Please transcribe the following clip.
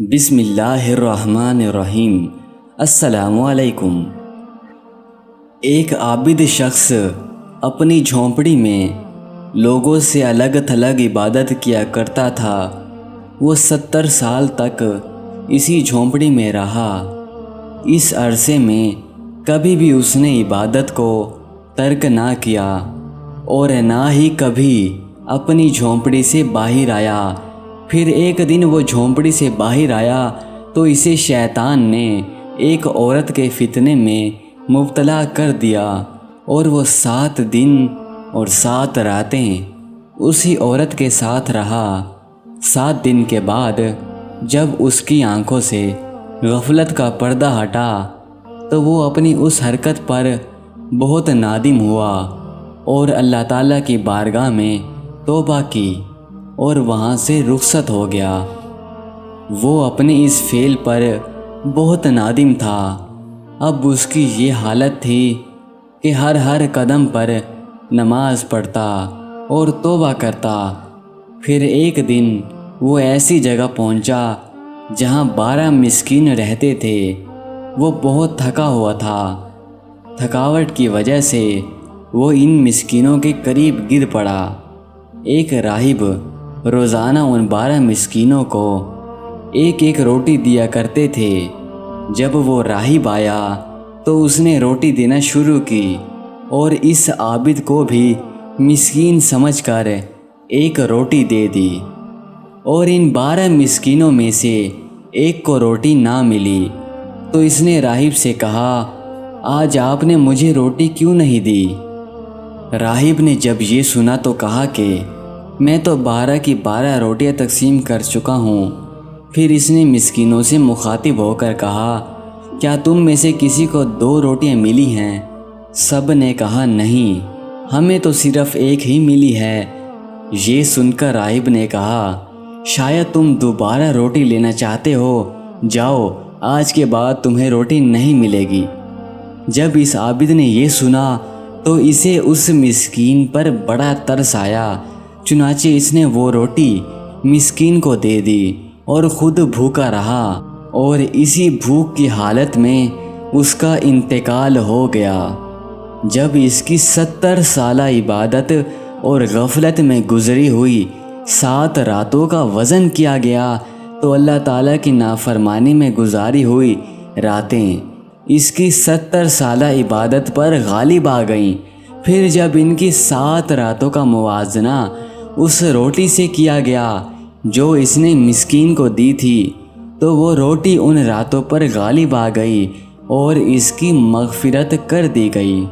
بسم اللہ الرحمن الرحیم۔ السلام علیکم۔ ایک عابد شخص اپنی جھونپڑی میں لوگوں سے الگ تھلگ عبادت کیا کرتا تھا۔ وہ 70 سال تک اسی جھونپڑی میں رہا۔ اس عرصے میں کبھی بھی اس نے عبادت کو ترک نہ کیا اور نہ ہی کبھی اپنی جھونپڑی سے باہر آیا۔ پھر ایک دن وہ جھونپڑی سے باہر آیا تو اسے شیطان نے ایک عورت کے فتنے میں مبتلا کر دیا اور وہ 7 دن اور 7 راتیں اسی عورت کے ساتھ رہا۔ 7 دن کے بعد جب اس کی آنکھوں سے غفلت کا پردہ ہٹا تو وہ اپنی اس حرکت پر بہت نادم ہوا اور اللہ تعالیٰ کی بارگاہ میں توبہ کی اور وہاں سے رخصت ہو گیا۔ وہ اپنے اس فعل پر بہت نادم تھا۔ اب اس کی یہ حالت تھی کہ ہر قدم پر نماز پڑھتا اور توبہ کرتا۔ پھر ایک دن وہ ایسی جگہ پہنچا جہاں 12 مسکین رہتے تھے۔ وہ بہت تھکا ہوا تھا۔ تھکاوٹ کی وجہ سے وہ ان مسکینوں کے قریب گر پڑا۔ ایک راہب روزانہ ان 12 مسکینوں کو ایک روٹی دیا کرتے تھے۔ جب وہ راہب آیا تو اس نے روٹی دینا شروع کی اور اس عابد کو بھی مسکین سمجھ کر ایک روٹی دے دی، اور ان 12 مسکینوں میں سے ایک کو روٹی نہ ملی تو اس نے راہب سے کہا، آج آپ نے مجھے روٹی کیوں نہیں دی؟ راہب نے جب یہ سنا تو کہا کہ میں تو 12 کی 12 روٹیاں تقسیم کر چکا ہوں۔ پھر اس نے مسکینوں سے مخاطب ہو کر کہا، کیا تم میں سے کسی کو 2 روٹیاں ملی ہیں؟ سب نے کہا، نہیں، ہمیں تو صرف ایک ہی ملی ہے۔ یہ سن کر راہب نے کہا، شاید تم دوبارہ روٹی لینا چاہتے ہو، جاؤ، آج کے بعد تمہیں روٹی نہیں ملے گی۔ جب اس عابد نے یہ سنا تو اسے اس مسکین پر بڑا ترس آیا، چنانچہ اس نے وہ روٹی مسکین کو دے دی اور خود بھوکا رہا، اور اسی بھوک کی حالت میں اس کا انتقال ہو گیا۔ جب اس کی 70 سالہ عبادت اور غفلت میں گزری ہوئی 7 راتوں کا وزن کیا گیا تو اللہ تعالیٰ کی نافرمانی میں گزاری ہوئی راتیں اس کی 70 سالہ عبادت پر غالب آ گئیں۔ پھر جب ان کی 7 راتوں کا موازنہ اس روٹی سے کیا گیا جو اس نے مسکین کو دی تھی تو وہ روٹی ان راتوں پر غالب آ گئی اور اس کی مغفرت کر دی گئی۔